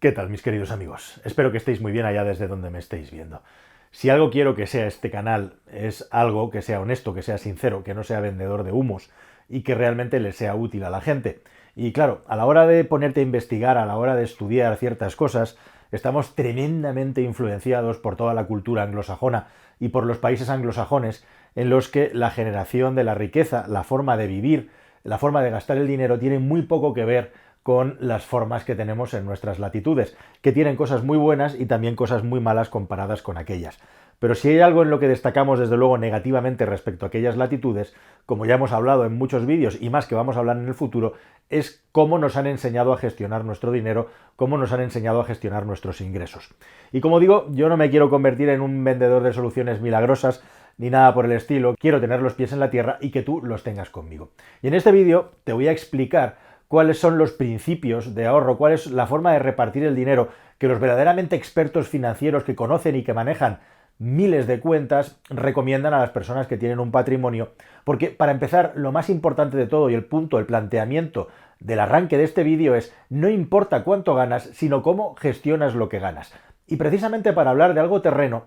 ¿Qué tal, mis queridos amigos? Espero que estéis muy bien allá desde donde me estéis viendo. Si algo quiero que sea este canal es algo que sea honesto, que sea sincero, que no sea vendedor de humos y que realmente le sea útil a la gente. Y claro, a la hora de ponerte a investigar, a la hora de estudiar ciertas cosas, estamos tremendamente influenciados por toda la cultura anglosajona y por los países anglosajones en los que la generación de la riqueza, la forma de vivir, la forma de gastar el dinero tiene muy poco que ver con las formas que tenemos en nuestras latitudes, que tienen cosas muy buenas y también cosas muy malas comparadas con aquellas. Pero si hay algo en lo que destacamos desde luego negativamente respecto a aquellas latitudes, como ya hemos hablado en muchos vídeos y más que vamos a hablar en el futuro, es cómo nos han enseñado a gestionar nuestro dinero, cómo nos han enseñado a gestionar nuestros ingresos. Y como digo, yo no me quiero convertir en un vendedor de soluciones milagrosas ni nada por el estilo, quiero tener los pies en la tierra y que tú los tengas conmigo. Y en este vídeo te voy a explicar cuáles son los principios de ahorro, cuál es la forma de repartir el dinero que los verdaderamente expertos financieros que conocen y que manejan miles de cuentas recomiendan a las personas que tienen un patrimonio, porque para empezar, lo más importante de todo y el punto, el planteamiento del arranque de este vídeo es: no importa cuánto ganas, sino cómo gestionas lo que ganas. Y precisamente para hablar de algo terreno,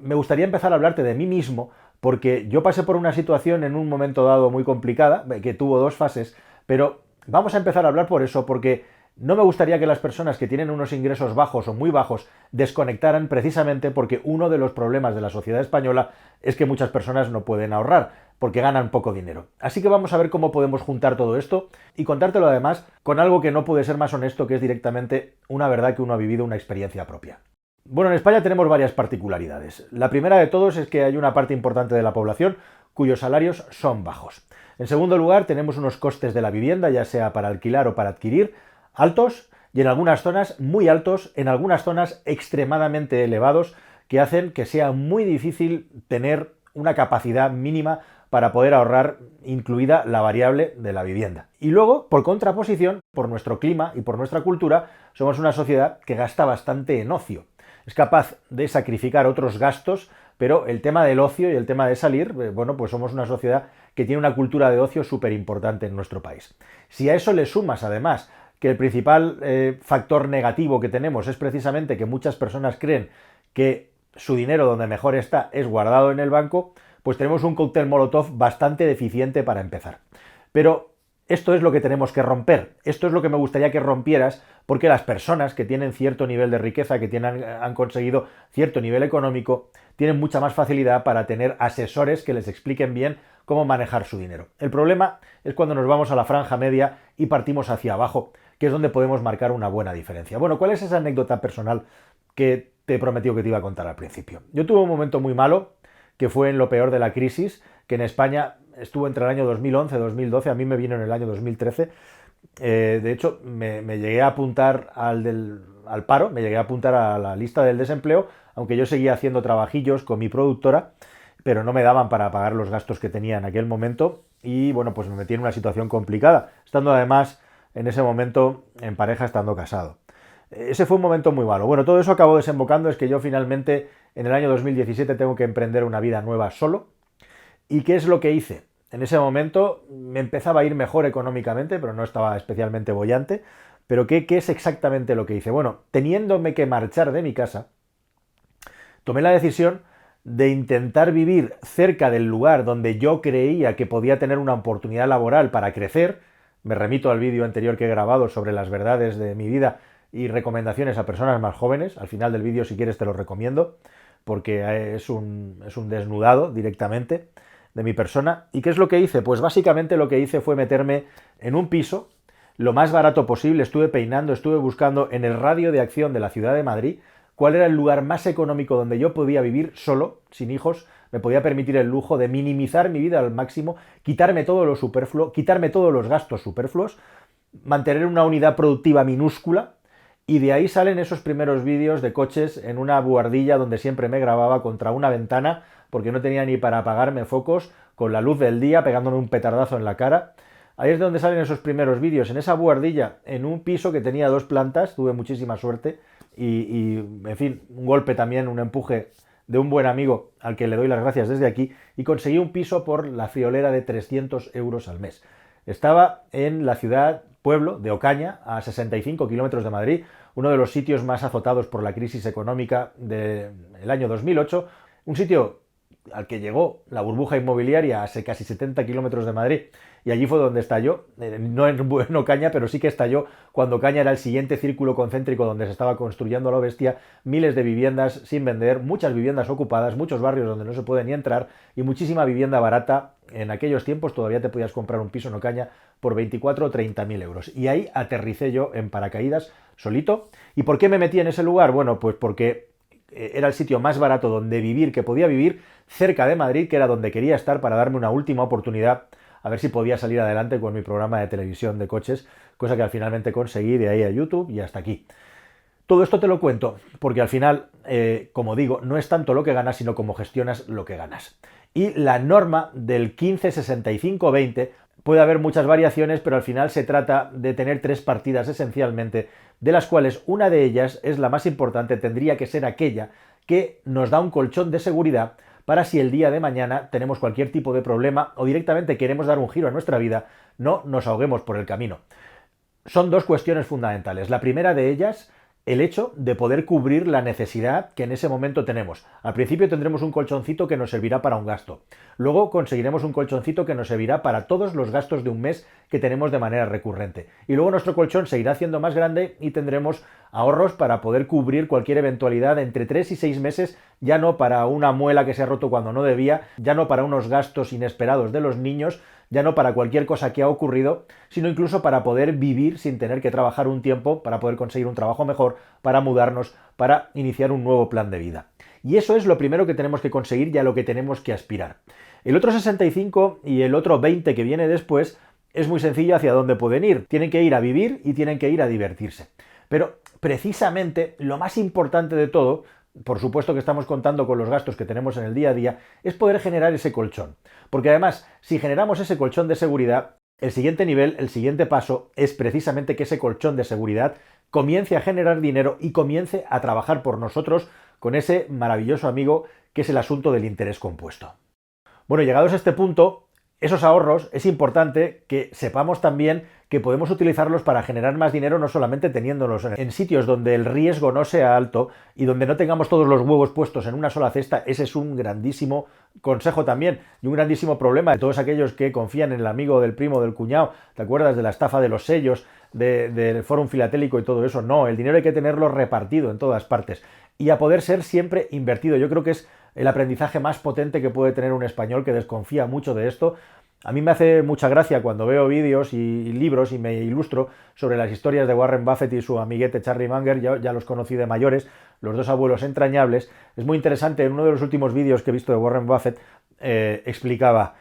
me gustaría empezar a hablarte de mí mismo, porque yo pasé por una situación en un momento dado muy complicada, que tuvo dos fases, pero vamos a empezar a hablar por eso, porque no me gustaría que las personas que tienen unos ingresos bajos o muy bajos desconectaran, precisamente porque uno de los problemas de la sociedad española es que muchas personas no pueden ahorrar porque ganan poco dinero. Así que vamos a ver cómo podemos juntar todo esto y contártelo además con algo que no puede ser más honesto, que es directamente una verdad que uno ha vivido, una experiencia propia. Bueno, en España tenemos varias particularidades. La primera de todos es que hay una parte importante de la población cuyos salarios son bajos. En segundo lugar, tenemos unos costes de la vivienda, ya sea para alquilar o para adquirir, altos, y en algunas zonas muy altos, en algunas zonas extremadamente elevados, que hacen que sea muy difícil tener una capacidad mínima para poder ahorrar, incluida la variable de la vivienda. Y luego, por contraposición, por nuestro clima y por nuestra cultura, somos una sociedad que gasta bastante en ocio. Es capaz de sacrificar otros gastos, pero el tema del ocio y el tema de salir, bueno, pues somos una sociedad que tiene una cultura de ocio súper importante en nuestro país. Si a eso le sumas, además, que el principal factor negativo que tenemos es precisamente que muchas personas creen que su dinero donde mejor está es guardado en el banco, pues tenemos un cóctel molotov bastante deficiente para empezar. Pero esto es lo que tenemos que romper, esto es lo que me gustaría que rompieras, porque las personas que tienen cierto nivel de riqueza, que han conseguido cierto nivel económico, tienen mucha más facilidad para tener asesores que les expliquen bien cómo manejar su dinero. El problema es cuando nos vamos a la franja media y partimos hacia abajo, que es donde podemos marcar una buena diferencia. Bueno, ¿cuál es esa anécdota personal que te he prometido que te iba a contar al principio? Yo tuve un momento muy malo, que fue en lo peor de la crisis, que en España estuvo entre el año 2011 y 2012, a mí me vino en el año 2013. De hecho, me llegué a apuntar al paro, me llegué a apuntar a la lista del desempleo, aunque yo seguía haciendo trabajillos con mi productora, pero no me daban para pagar los gastos que tenía en aquel momento y bueno, pues me metí en una situación complicada, estando además en ese momento en pareja, estando casado. Ese fue un momento muy malo. Bueno, todo eso acabó desembocando es que yo finalmente en el año 2017 tengo que emprender una vida nueva solo. ¿Y qué es lo que hice? En ese momento me empezaba a ir mejor económicamente, pero no estaba especialmente boyante. ¿Pero qué es exactamente lo que hice? Bueno, teniéndome que marchar de mi casa, tomé la decisión de intentar vivir cerca del lugar donde yo creía que podía tener una oportunidad laboral para crecer. Me remito al vídeo anterior que he grabado sobre las verdades de mi vida y recomendaciones a personas más jóvenes. Al final del vídeo, si quieres, te lo recomiendo, porque es un desnudado directamente de mi persona. ¿Y qué es lo que hice? Pues básicamente lo que hice fue meterme en un piso lo más barato posible. Estuve peinando, estuve buscando en el radio de acción de la ciudad de Madrid cuál era el lugar más económico donde yo podía vivir solo, sin hijos, me podía permitir el lujo de minimizar mi vida al máximo, quitarme todo lo superfluo, quitarme todos los gastos superfluos, mantener una unidad productiva minúscula. Y de ahí salen esos primeros vídeos de coches en una buhardilla donde siempre me grababa contra una ventana porque no tenía ni para apagarme focos, con la luz del día pegándome un petardazo en la cara. Ahí es de donde salen esos primeros vídeos, en esa buhardilla, en un piso que tenía 2 plantas, tuve muchísima suerte y en fin, un golpe también, un empuje de un buen amigo al que le doy las gracias desde aquí, y conseguí un piso por la friolera de 300 euros al mes. Estaba en la ciudad pueblo de Ocaña, a 65 kilómetros de Madrid, uno de los sitios más azotados por la crisis económica del año 2008, un sitio al que llegó la burbuja inmobiliaria a casi 70 kilómetros de Madrid, y allí fue donde estalló, no en Bueno Caña, pero sí que estalló cuando Caña era el siguiente círculo concéntrico donde se estaba construyendo a lo bestia, miles de viviendas sin vender, muchas viviendas ocupadas, muchos barrios donde no se puede ni entrar y muchísima vivienda barata. En aquellos tiempos todavía te podías comprar un piso en Ocaña por 24 o 30.000 euros. Y ahí aterricé yo en paracaídas solito. ¿Y por qué me metí en ese lugar? Bueno, pues porque era el sitio más barato donde vivir, que podía vivir, cerca de Madrid, que era donde quería estar para darme una última oportunidad a ver si podía salir adelante con mi programa de televisión de coches, cosa que finalmente conseguí, de ahí a YouTube y hasta aquí. Todo esto te lo cuento porque al final, como digo, no es tanto lo que ganas, sino cómo gestionas lo que ganas. Y la norma del 15-65-20 puede haber muchas variaciones, pero al final se trata de tener 3 partidas esencialmente, de las cuales una de ellas es la más importante, tendría que ser aquella que nos da un colchón de seguridad para si el día de mañana tenemos cualquier tipo de problema o directamente queremos dar un giro a nuestra vida, no nos ahoguemos por el camino. Son 2 cuestiones fundamentales. La primera de ellas, el hecho de poder cubrir la necesidad que en ese momento tenemos. Al principio tendremos un colchoncito que nos servirá para un gasto. Luego conseguiremos un colchoncito que nos servirá para todos los gastos de un mes que tenemos de manera recurrente. Y luego nuestro colchón se irá haciendo más grande y tendremos ahorros para poder cubrir cualquier eventualidad entre 3 y 6 meses, ya no para una muela que se ha roto cuando no debía, ya no para unos gastos inesperados de los niños, ya no para cualquier cosa que ha ocurrido, sino incluso para poder vivir sin tener que trabajar un tiempo, para poder conseguir un trabajo mejor, para mudarnos, para iniciar un nuevo plan de vida. Y eso es lo primero que tenemos que conseguir y a lo que tenemos que aspirar. El otro 65 y el otro 20 que viene después es muy sencillo hacia dónde pueden ir. Tienen que ir a vivir y tienen que ir a divertirse. Pero precisamente lo más importante de todo, por supuesto que estamos contando con los gastos que tenemos en el día a día, es poder generar ese colchón. Porque además, si generamos ese colchón de seguridad, el siguiente nivel, el siguiente paso, es precisamente que ese colchón de seguridad comience a generar dinero y comience a trabajar por nosotros con ese maravilloso amigo que es el asunto del interés compuesto. Bueno, llegados a este punto, esos ahorros es importante que sepamos también que podemos utilizarlos para generar más dinero, no solamente teniéndolos en sitios donde el riesgo no sea alto y donde no tengamos todos los huevos puestos en una sola cesta. Ese es un grandísimo consejo también y un grandísimo problema de todos aquellos que confían en el amigo del primo del cuñado. ¿Te acuerdas de la estafa de los sellos, del Fórum Filatélico y todo eso? No, el dinero hay que tenerlo repartido en todas partes y a poder ser siempre invertido. Yo creo que es el aprendizaje más potente que puede tener un español que desconfía mucho de esto. A mí me hace mucha gracia cuando veo vídeos y libros y me ilustro sobre las historias de Warren Buffett y su amiguete Charlie Munger. Yo ya los conocí de mayores, los dos abuelos entrañables. Es muy interesante, en uno de los últimos vídeos que he visto de Warren Buffett, explicaba,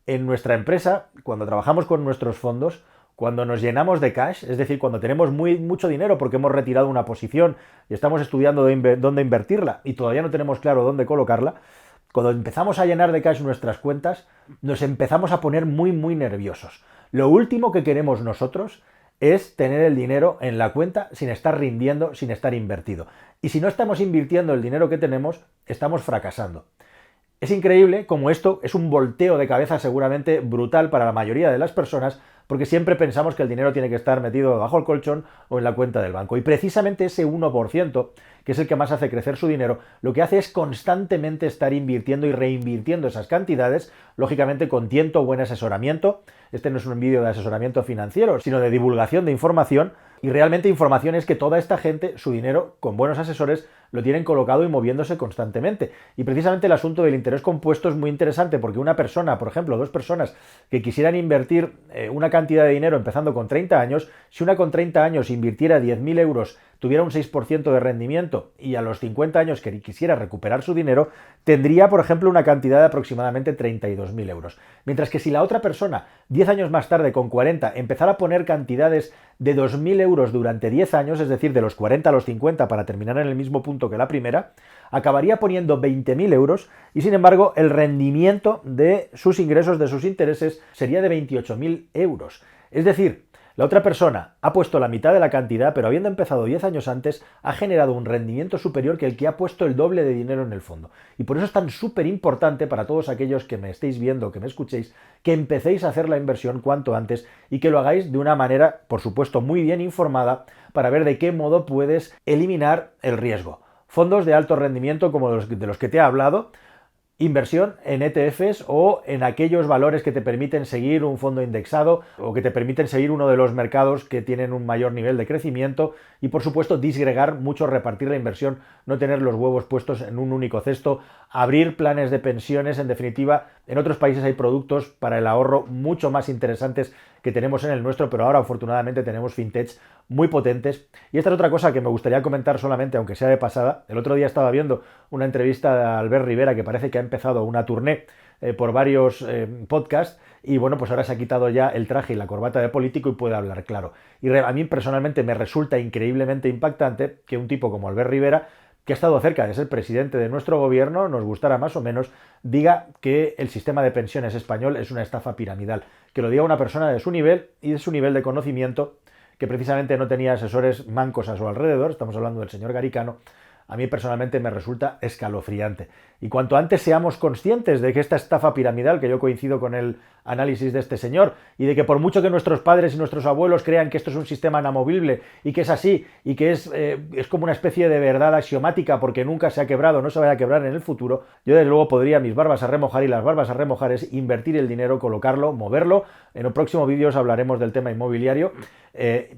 en nuestra empresa, cuando trabajamos con nuestros fondos, cuando nos llenamos de cash, es decir, cuando tenemos mucho dinero porque hemos retirado una posición y estamos estudiando dónde invertirla y todavía no tenemos claro dónde colocarla, cuando empezamos a llenar de cash nuestras cuentas, nos empezamos a poner muy nerviosos. Lo último que queremos nosotros es tener el dinero en la cuenta sin estar rindiendo, sin estar invertido. Y si no estamos invirtiendo el dinero que tenemos, estamos fracasando. Es increíble como esto es un volteo de cabeza seguramente brutal para la mayoría de las personas, porque siempre pensamos que el dinero tiene que estar metido bajo el colchón o en la cuenta del banco. Y precisamente ese 1%, que es el que más hace crecer su dinero, lo que hace es constantemente estar invirtiendo y reinvirtiendo esas cantidades, lógicamente con tiento, buen asesoramiento. Este no es un vídeo de asesoramiento financiero, sino de divulgación de información. Y realmente información es que toda esta gente, su dinero, con buenos asesores, lo tienen colocado y moviéndose constantemente. Y precisamente el asunto del interés compuesto es muy interesante porque una persona, por ejemplo, 2 personas que quisieran invertir una cantidad de dinero empezando con 30 años, si una con 30 años invirtiera 10.000 euros, tuviera un 6% de rendimiento y a los 50 años que quisiera recuperar su dinero, tendría, por ejemplo, una cantidad de aproximadamente 32.000 euros. Mientras que si la otra persona, 10 años más tarde, con 40, empezara a poner cantidades de 2.000 euros durante 10 años, es decir, de los 40 a los 50 para terminar en el mismo punto que la primera, acabaría poniendo 20.000 euros y, sin embargo, el rendimiento de sus ingresos, de sus intereses, sería de 28.000 euros. Es decir, la otra persona ha puesto la mitad de la cantidad, pero habiendo empezado 10 años antes, ha generado un rendimiento superior que el que ha puesto el doble de dinero en el fondo. Y por eso es tan súper importante para todos aquellos que me estéis viendo, que me escuchéis, que empecéis a hacer la inversión cuanto antes y que lo hagáis de una manera, por supuesto, muy bien informada, para ver de qué modo puedes eliminar el riesgo. Fondos de alto rendimiento como de los que te he hablado, inversión en ETFs o en aquellos valores que te permiten seguir un fondo indexado o que te permiten seguir uno de los mercados que tienen un mayor nivel de crecimiento y por supuesto disgregar mucho, repartir la inversión, no tener los huevos puestos en un único cesto, abrir planes de pensiones, en definitiva, en otros países hay productos para el ahorro mucho más interesantes que tenemos en el nuestro, pero ahora afortunadamente tenemos fintechs muy potentes. Y esta es otra cosa que me gustaría comentar solamente, aunque sea de pasada. El otro día estaba viendo una entrevista de Albert Rivera que parece que ha empezado una tournée por varios podcasts y bueno, pues ahora se ha quitado ya el traje y la corbata de político y puede hablar claro. Y a mí personalmente me resulta increíblemente impactante que un tipo como Albert Rivera, que ha estado cerca de ser presidente de nuestro gobierno, nos gustara más o menos, diga que el sistema de pensiones español es una estafa piramidal. Que lo diga una persona de su nivel y de su nivel de conocimiento, que precisamente no tenía asesores mancos a su alrededor, estamos hablando del señor Garicano. A mí personalmente me resulta escalofriante. Y cuanto antes seamos conscientes de que esta estafa piramidal, que yo coincido con el análisis de este señor, y de que por mucho que nuestros padres y nuestros abuelos crean que esto es un sistema inamovible y que es así, y que es como una especie de verdad axiomática porque nunca se ha quebrado, no se vaya a quebrar en el futuro, yo desde luego podría mis barbas a remojar, y las barbas a remojar es invertir el dinero, colocarlo, moverlo. En el próximo vídeo os hablaremos del tema inmobiliario,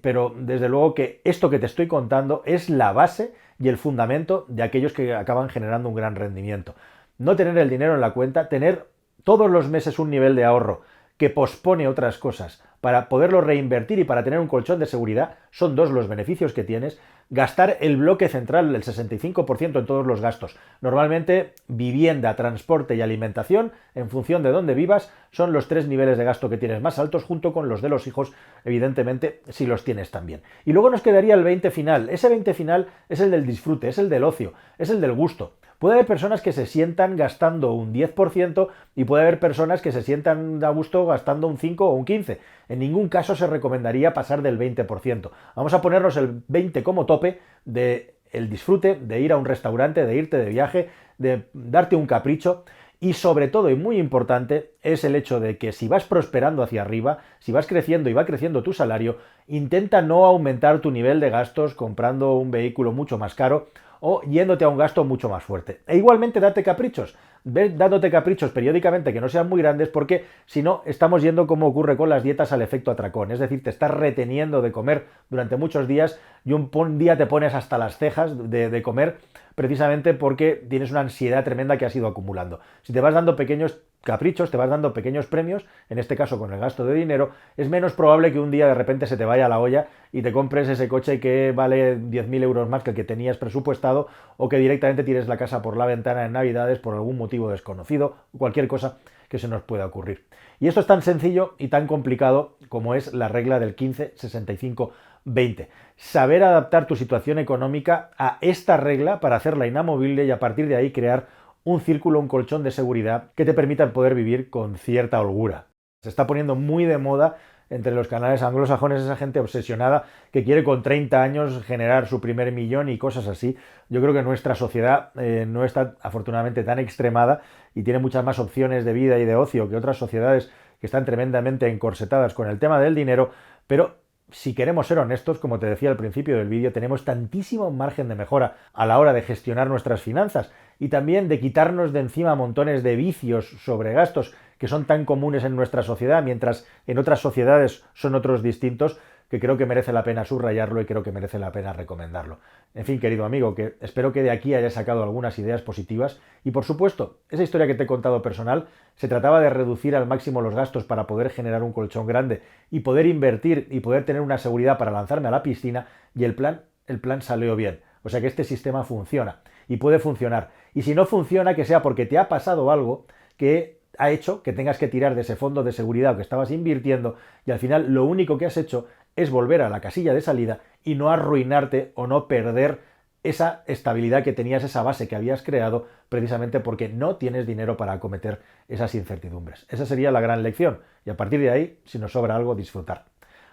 pero desde luego que esto que te estoy contando es la base y el fundamento de aquellos que acaban generando un gran rendimiento. No tener el dinero en la cuenta, tener todos los meses un nivel de ahorro que pospone otras cosas para poderlo reinvertir y para tener un colchón de seguridad, son dos los beneficios que tienes. Gastar el bloque central, el 65% en todos los gastos. Normalmente vivienda, transporte y alimentación, en función de dónde vivas, son los tres niveles de gasto que tienes más altos, junto con los de los hijos, evidentemente, si los tienes también. Y luego nos quedaría el 20 final. Ese 20 final es el del disfrute, es el del ocio, es el del gusto. Puede haber personas que se sientan gastando un 10% y puede haber personas que se sientan a gusto gastando un 5 o un 15%. En ningún caso se recomendaría pasar del 20%. Vamos a ponernos el 20% como tope del disfrute, de ir a un restaurante, de irte de viaje, de darte un capricho. Y sobre todo, y muy importante, es el hecho de que si vas prosperando hacia arriba, si vas creciendo y va creciendo tu salario, intenta no aumentar tu nivel de gastos comprando un vehículo mucho más caro o yéndote a un gasto mucho más fuerte. E igualmente date caprichos, ve dándote caprichos periódicamente que no sean muy grandes, porque si no estamos yendo, como ocurre con las dietas, al efecto atracón. Es decir, te estás reteniendo de comer durante muchos días y un día te pones hasta las cejas de comer, precisamente porque tienes una ansiedad tremenda que has ido acumulando. Si te vas dando pequeños caprichos, te vas dando pequeños premios, en este caso con el gasto de dinero, es menos probable que un día de repente se te vaya a la olla y te compres ese coche que vale 10.000 euros más que el que tenías presupuestado, o que directamente tires la casa por la ventana en Navidades por algún motivo desconocido, cualquier cosa que se nos pueda ocurrir. Y esto es tan sencillo y tan complicado como es la regla del 15-65-20. Saber adaptar tu situación económica a esta regla para hacerla inamovible y a partir de ahí crear un círculo, un colchón de seguridad que te permitan poder vivir con cierta holgura. Se está poniendo muy de moda entre los canales anglosajones esa gente obsesionada que quiere con 30 años generar su primer millón y cosas así. Yo creo que nuestra sociedad no está afortunadamente tan extremada y tiene muchas más opciones de vida y de ocio que otras sociedades que están tremendamente encorsetadas con el tema del dinero, pero si queremos ser honestos, como te decía al principio del vídeo, tenemos tantísimo margen de mejora a la hora de gestionar nuestras finanzas y también de quitarnos de encima montones de vicios sobre gastos que son tan comunes en nuestra sociedad, mientras en otras sociedades son otros distintos, que creo que merece la pena subrayarlo y creo que merece la pena recomendarlo. En fin, querido amigo, que espero que de aquí hayas sacado algunas ideas positivas y, por supuesto, esa historia que te he contado personal se trataba de reducir al máximo los gastos para poder generar un colchón grande y poder invertir y poder tener una seguridad para lanzarme a la piscina, y el plan salió bien. O sea que este sistema funciona y puede funcionar. Y si no funciona, que sea porque te ha pasado algo que ha hecho que tengas que tirar de ese fondo de seguridad que estabas invirtiendo, y al final lo único que has hecho es volver a la casilla de salida y no arruinarte o no perder esa estabilidad que tenías, esa base que habías creado, precisamente porque no tienes dinero para acometer esas incertidumbres. Esa sería la gran lección, y a partir de ahí, si nos sobra algo, disfrutar.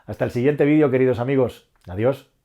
Hasta el siguiente vídeo, queridos amigos. Adiós.